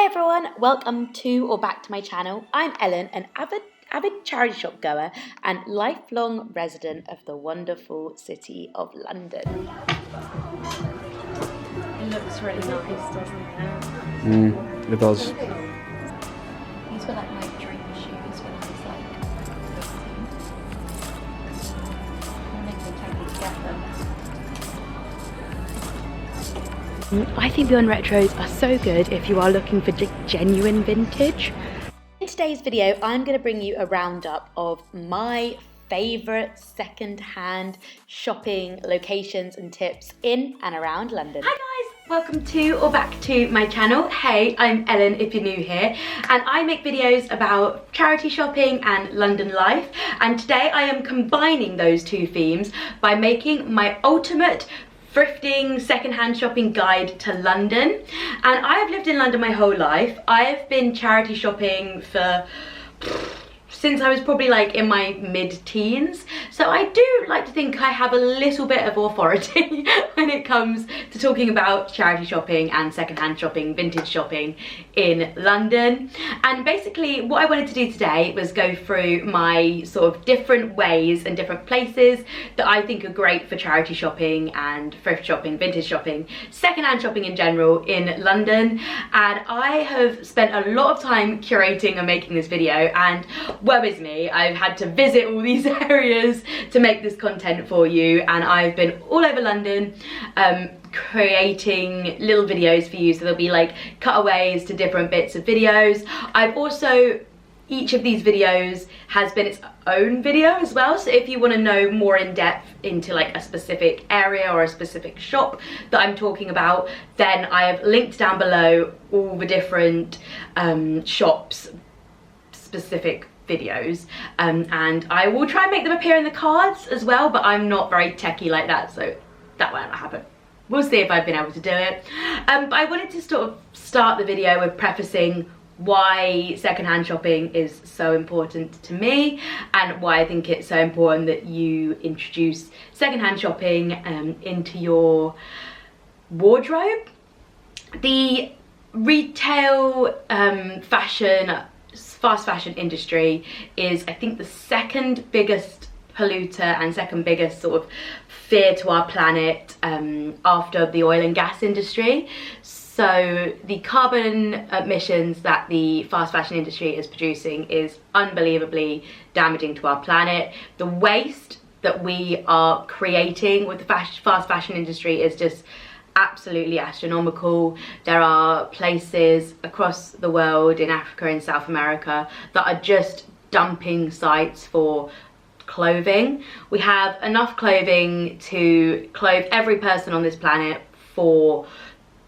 everyone, welcome to or back to my channel. I'm Ellen, an avid charity shop goer and lifelong resident of the wonderful city of London. It looks really nice, doesn't it? It does. These were like my dream shoes when I was like 15. I think they take me to get them. I think Beyond Retros are so good if you are looking for genuine vintage. In today's video, I'm going to bring you a roundup of my favourite second-hand shopping locations and tips in and around London. Hi guys, welcome to or back to my channel. Hey, I'm Ellen if you're new here, and I make videos about charity shopping and London life, and today I am combining those two themes by making my ultimate thrifting second-hand shopping guide to London. And I have lived in London my whole life. I've been charity shopping for since I was probably like in my mid-teens, so I do like to think I have a little bit of authority when it comes to talking about charity shopping and second-hand shopping, vintage shopping in London. And basically what I wanted to do today was go through my sort of different ways and different places that I think are great for charity shopping and thrift shopping, vintage shopping, second-hand shopping in general in London. And I have spent a lot of time curating and making this video, and woe is me, I've had to visit all these areas to make this content for you, and I've been all over London creating little videos for you, so there'll be like cutaways to different bits of videos. I've also, each of these videos has been its own video as well, so if you want to know more in depth into like a specific area or a specific shop that I'm talking about, then I have linked down below all the different shops specific videos, and I will try and make them appear in the cards as well, but I'm not very techie like that, so that won't happen. We'll see if I've been able to do it. But I wanted to sort of start the video with prefacing why secondhand shopping is so important to me, and why I think it's so important that you introduce secondhand shopping into your wardrobe. The retail fast fashion industry is, I think, the second biggest polluter and second biggest sort of fear to our planet after the oil and gas industry. So the carbon emissions that the fast fashion industry is producing is unbelievably damaging to our planet. The waste that we are creating with the fast fashion industry is just absolutely astronomical. There are places across the world, in Africa and South America, that are just dumping sites for clothing. We have enough clothing to clothe every person on this planet for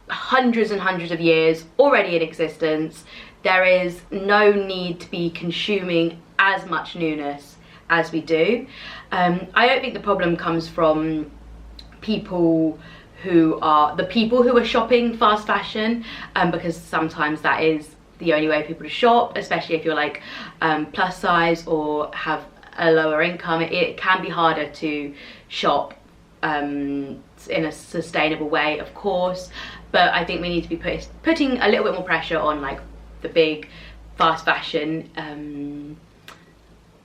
hundreds and hundreds of years already in existence. There is no need to be consuming as much newness as we do. I don't think the problem comes from people who are shopping fast fashion, because sometimes that is the only way people to shop, especially if you're like plus size or have a lower income. It can be harder to shop in a sustainable way, of course, but I think we need to be putting a little bit more pressure on like the big fast fashion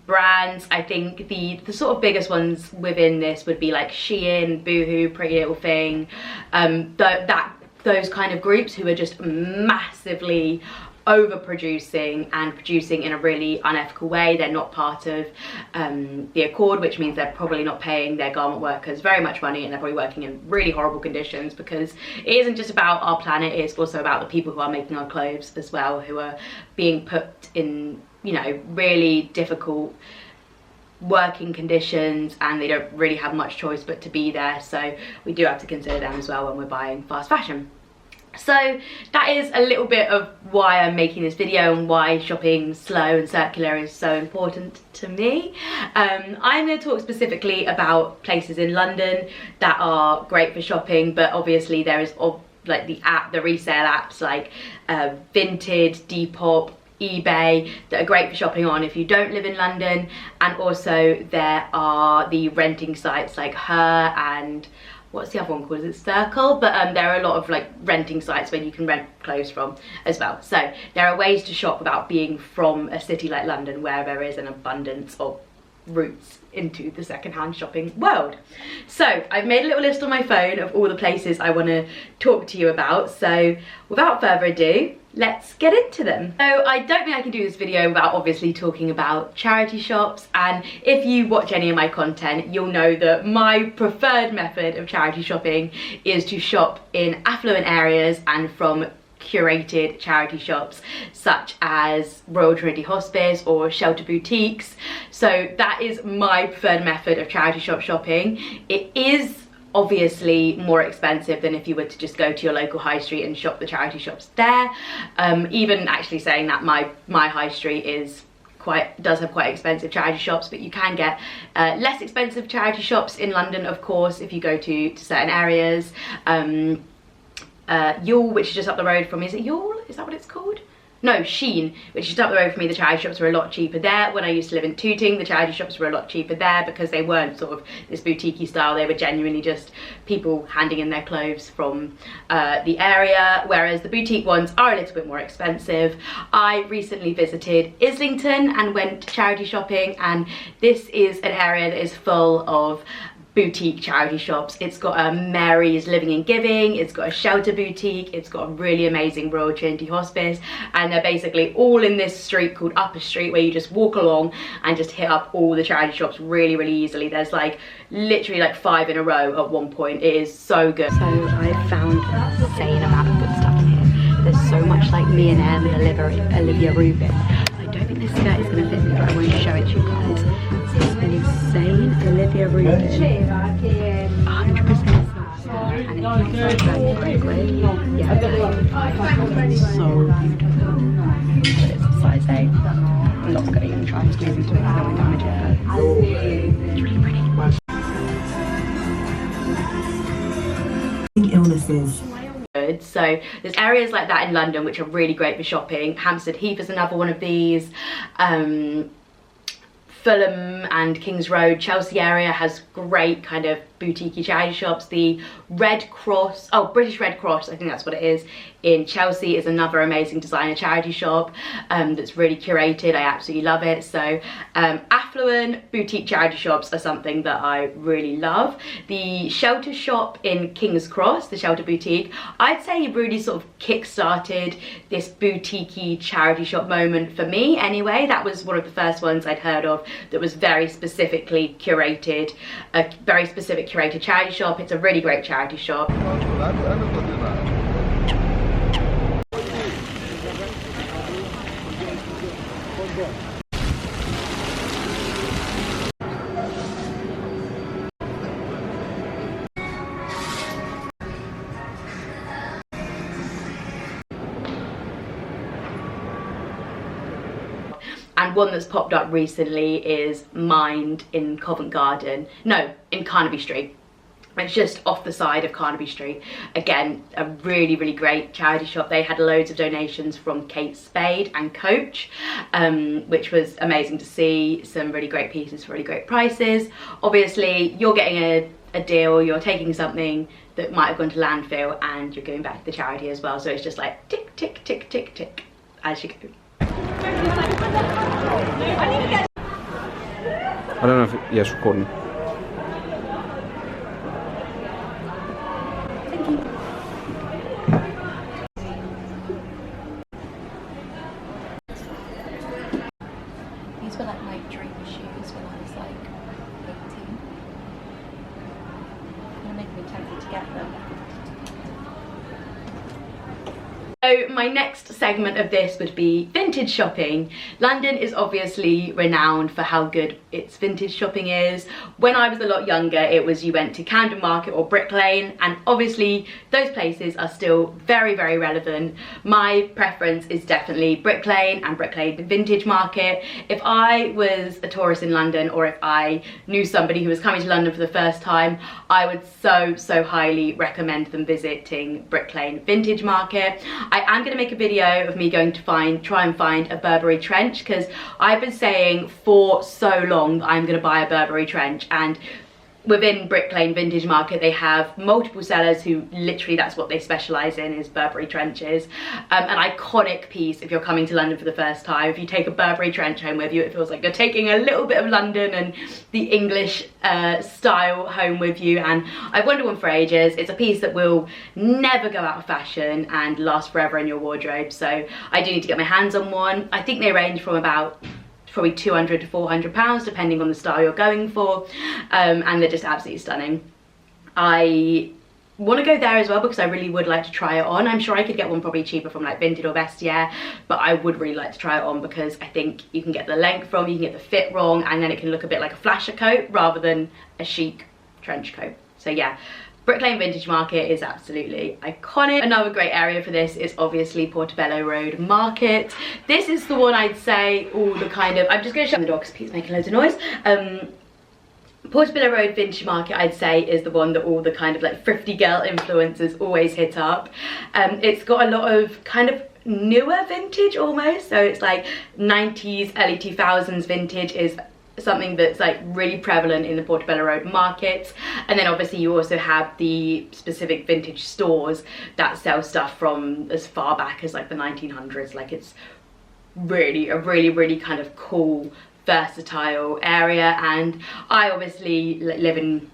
brands. I think the sort of biggest ones within this would be like Shein, Boohoo, Pretty Little Thing, those kind of groups who are just massively overproducing and producing in a really unethical way. They're not part of the Accord, which means they're probably not paying their garment workers very much money, and they're probably working in really horrible conditions, because it isn't just about our planet, it's also about the people who are making our clothes as well, who are being put in, you know, really difficult working conditions, and they don't really have much choice but to be there. So we do have to consider them as well when we're buying fast fashion. So that is a little bit of why I'm making this video and why shopping slow and circular is so important to me. I'm going to talk specifically about places in London that are great for shopping, but obviously there is like the resale apps like Vinted, Depop, eBay that are great for shopping on if you don't live in London. And also there are the renting sites like Her and what's the other one called? Is it Circle? But there are a lot of like renting sites where you can rent clothes from as well. So there are ways to shop without being from a city like London, where there is an abundance of routes into the secondhand shopping world. So I've made a little list on my phone of all the places I want to talk to you about. So without further ado, let's get into them. So I don't think I can do this video without obviously talking about charity shops, and if you watch any of my content, you'll know that my preferred method of charity shopping is to shop in affluent areas and from curated charity shops such as Royal Trinity Hospice or shelter boutiques. So that is my preferred method of charity shop shopping. It is obviously more expensive than if you were to just go to your local high street and shop the charity shops there. Even actually saying that my high street does have quite expensive charity shops, but you can get less expensive charity shops in London, of course, if you go to certain areas. Yule, which is just up the road from me. Is it Yule? Is that what it's called? No, Sheen, which is up the road from me. The charity shops were a lot cheaper there. When I used to live in Tooting, the charity shops were a lot cheaper there because they weren't sort of this boutique-y style. They were genuinely just people handing in their clothes from the area, whereas the boutique ones are a little bit more expensive. I recently visited Islington and went charity shopping, and this is an area that is full of boutique charity shops. It's got a Mary's Living and Giving, it's got a shelter boutique, it's got a really amazing Royal Trinity Hospice, and they're basically all in this street called Upper Street, where you just walk along and just hit up all the charity shops really easily. There's like literally like 5 in a row at one point. It is so good. So I found an insane amount of good stuff in here. There's so much like me and M and Olivia Rubin. I don't think this skirt is going to fit me, but I want to show it to you guys. It's an insane Olivia Rubin, 100% and it's not so quid. Yeah, it's so beautiful. But it's a size 8. I'm not going to even try and squeeze into it because I won't damage it, but it's really pretty. Illnesses. So there's areas like that in London which are really great for shopping. Hampstead Heath is another one of these. Fulham and Kings Road, Chelsea area has great kind of boutique charity shops. The Red Cross, British Red Cross, I think that's what it is, in Chelsea is another amazing designer charity shop that's really curated. I absolutely love it. So affluent boutique charity shops are something that I really love. The shelter shop in King's Cross, the shelter boutique, I'd say really sort of kick-started this boutique-y charity shop moment for me anyway. That was one of the first ones I'd heard of that was very specifically curated, a very specific curated charity shop. It's a really great charity shop. And one that's popped up recently is Mind in Covent Garden. No, in Carnaby Street. It's just off the side of Carnaby Street. Again, a really great charity shop. They had loads of donations from Kate Spade and Coach, which was amazing to see. Some really great pieces for really great prices. Obviously, you're getting a deal, you're taking something that might have gone to landfill and you're going back to the charity as well. So it's just like tick, tick, tick, tick, tick as you go. I don't know if it's recording. Thank you. These were like my dream shoes when I was like 18. It's gonna make me tempted to get them. So my next segment of this would be vintage shopping. London is obviously renowned for how good its vintage shopping is. When I was a lot younger, it was you went to Camden Market or Brick Lane, and obviously those places are still very relevant. My preference is definitely Brick Lane and Brick Lane Vintage Market. If I was a tourist in London, or if I knew somebody who was coming to London for the first time, I would so highly recommend them visiting Brick Lane Vintage Market. I am going to make a video of me going to try and find a Burberry trench, because I've been saying for so long that I'm going to buy a Burberry trench, and within Brick Lane Vintage Market, they have multiple sellers who literally that's what they specialise in, is Burberry trenches. An iconic piece if you're coming to London for the first time. If you take a Burberry trench home with you, it feels like you're taking a little bit of London and the English style home with you, and I've wanted one for ages. It's a piece that will never go out of fashion and last forever in your wardrobe, so I do need to get my hands on one. I think they range from about probably £200 to £400 depending on the style you're going for, and they're just absolutely stunning. I want to go there as well because I really would like to try it on. I'm sure I could get one probably cheaper from like Vinted or Vestiaire, but I would really like to try it on because I think you can get the length wrong, you can get the fit wrong, and then it can look a bit like a flasher coat rather than a chic trench coat. So yeah, Brick Lane Vintage Market is absolutely iconic. Another great area for this is obviously Portabello Road Market. This is the one I'd say all the kind of, I'm just going to shut the door because Pete's making loads of noise. Portabello Road Vintage Market, I'd say, is the one that all the kind of like thrifty girl influencers always hit up. It's got a lot of kind of newer vintage almost, so it's like 90s, early 2000s vintage is something that's like really prevalent in the Portabello Road Market. And then obviously you also have the specific vintage stores that sell stuff from as far back as like the 1900s. Like it's really a really kind of cool, versatile area, and I obviously live in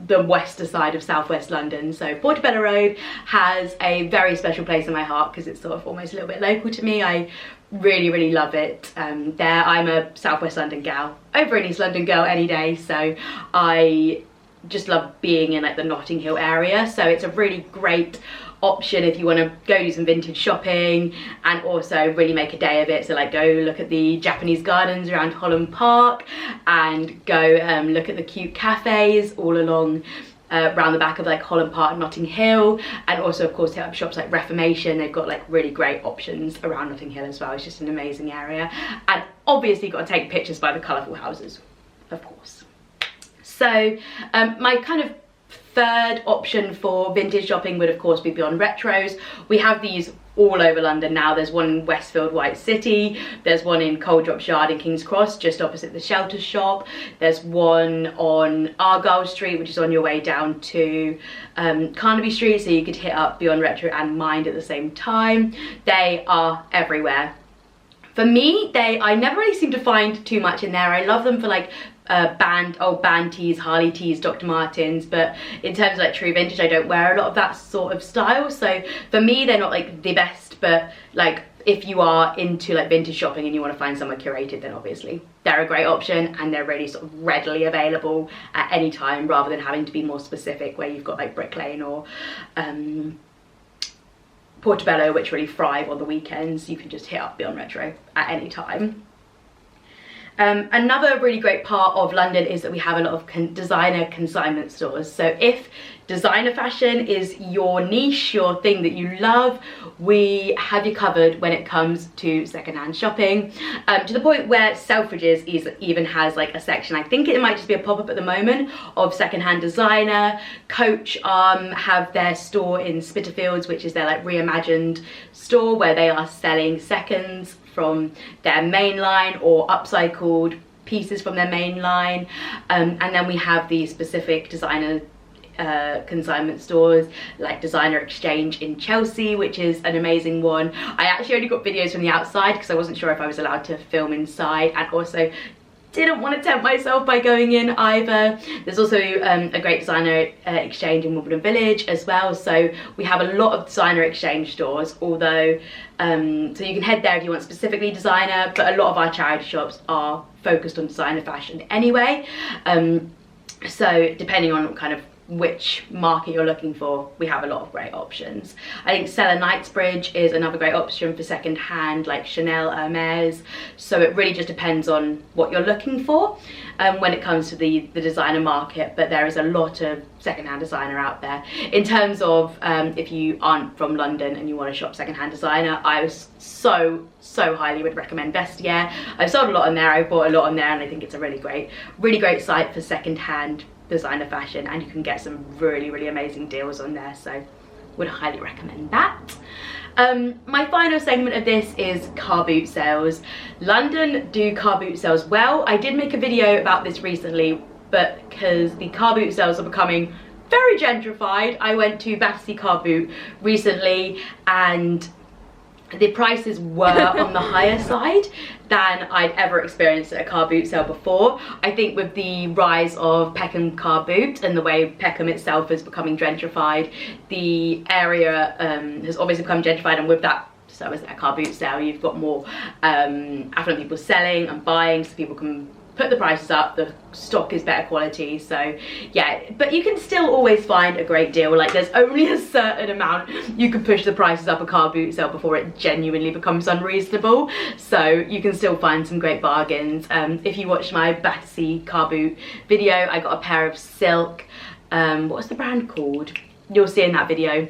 the wester side of southwest London, so Portabello Road has a very special place in my heart because it's sort of almost a little bit local to me. I really love it there. I'm a southwest London gal, over an East London girl any day, so I just love being in like the Notting Hill area, so it's a really great option if you want to go do some vintage shopping and also really make a day of it. So like go look at the Japanese gardens around Holland Park and go look at the cute cafes all along around the back of like Holland Park and Notting Hill, and also of course hit up shops like Reformation. They've got like really great options around Notting Hill as well. It's just an amazing area, and obviously got to take pictures by the colourful houses, of course. So my kind of third option for vintage shopping would of course be Beyond Retros. We have these all over London now. There's one in Westfield White City, there's one in Coal Drops Yard in King's Cross just opposite the Shelter Shop, there's one on Argyle Street which is on your way down to Carnaby Street, so you could hit up Beyond Retro and Mind at the same time. They are everywhere. For me, I never really seem to find too much in there. I love them for like old band tees, Harley tees, Dr. Martens, but in terms of like true vintage, I don't wear a lot of that sort of style. So for me, they're not like the best, but like if you are into like vintage shopping and you want to find somewhere curated, then obviously they're a great option, and they're really sort of readily available at any time rather than having to be more specific where you've got like Brick Lane or Portabello, which really thrive on the weekends. You can just hit up Beyond Retro at any time. Another really great part of London is that we have a lot of designer consignment stores. So if designer fashion is your niche, your thing that you love, we have you covered when it comes to secondhand shopping, to the point where Selfridges even has like a section, I think it might just be a pop-up at the moment, of secondhand designer. Coach have their store in Spitalfields, which is their like reimagined store where they are selling seconds from their main line or upcycled pieces from their main line, and then we have the specific designer consignment stores like Designer Exchange in Chelsea, which is an amazing one. I actually only got videos from the outside because I wasn't sure if I was allowed to film inside, and also didn't want to tempt myself by going in either. There's also a great Designer Exchange in Wimbledon Village as well, so we have a lot of Designer Exchange stores, although so you can head there if you want specifically designer, but a lot of our charity shops are focused on designer fashion anyway, so depending on kind of which market you're looking for, we have a lot of great options. I think Cellar Knightsbridge is another great option for second hand, like Chanel, Hermes, so it really just depends on what you're looking for when it comes to the designer market, but there is a lot of secondhand designer out there. In terms of if you aren't from London and you want to shop secondhand designer, I was so highly would recommend Vestiaire. I've sold a lot on there, I've bought a lot on there, and I think it's a really great site for secondhand designer fashion, and you can get some really amazing deals on there, so would highly recommend that. My final segment of this is car boot sales. London do car boot sales well. I did make a video about this recently but because the car boot sales are becoming very gentrified, I went to Battersea Car Boot recently and the prices were on the higher side than I'd ever experienced at a car boot sale before. I think with the rise of Peckham Car Boot and the way Peckham itself is becoming gentrified, the area has obviously become gentrified, and with that, so as a car boot sale, you've got more affluent people selling and buying, so people can put the prices up, the stock is better quality, so yeah, but you can still always find a great deal. Like, there's only a certain amount you can push the prices up a car boot sale before it genuinely becomes unreasonable, so you can still find some great bargains. If you watched my Battersea Car Boot video, I got a pair of silk, what's the brand called? You'll see in that video.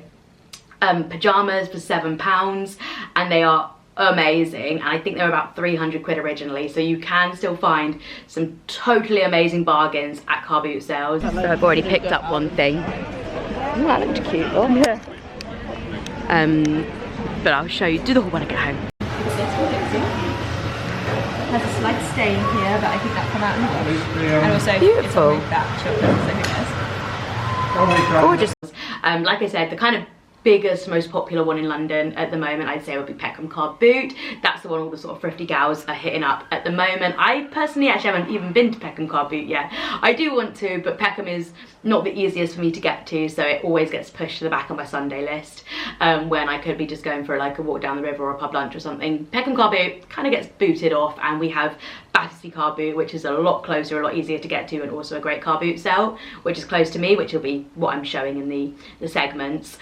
Pyjamas for £7, and they are amazing, and I think they're about 300 quid originally, so you can still find some totally amazing bargains at car boot sales. So I've already picked up one thing. Oh, that looked cute. Oh. Yeah. But I'll show you, do the haul when I get home. It has a slight stain here, but I think that come out in the wash. And also beautiful. It's that chocolate, so who Gorgeous. Like I said, the kind of biggest, most popular one in London at the moment, I'd say, would be Peckham Car Boot. That's the one all the sort of thrifty gals are hitting up at the moment. I personally actually haven't even been to Peckham Car Boot yet. I do want to, but Peckham is not the easiest for me to get to, so it always gets pushed to the back of my Sunday list when I could be just going for like a walk down the river or a pub lunch or something. Peckham Car Boot kind of gets booted off, and we have Battersea Car Boot, which is a lot closer, a lot easier to get to, and also a great car boot sale, which is close to me, which will be what I'm showing in the segments.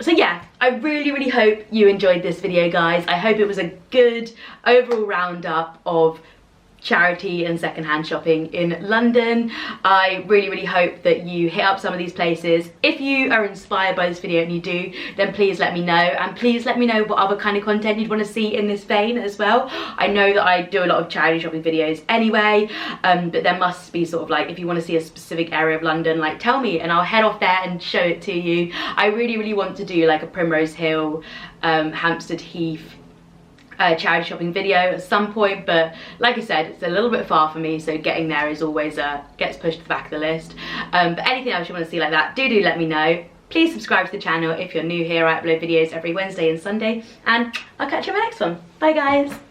So yeah, I really hope you enjoyed this video, guys. I hope it was a good overall roundup of charity and secondhand shopping in London. I really hope that you hit up some of these places. If you are inspired by this video and you do, then please let me know, and please let me know what other kind of content you'd want to see in this vein as well. I know that I do a lot of charity shopping videos anyway, but there must be sort of like, if you want to see a specific area of London, like tell me and I'll head off there and show it to you. I really want to do like a Primrose Hill, Hampstead Heath charity shopping video at some point, but like I said, it's a little bit far for me, so getting there is always gets pushed to the back of the list. But anything else you want to see like that, do let me know. Please subscribe to the channel if you're new here. I upload videos every Wednesday and Sunday, and I'll catch you in my next one. Bye guys.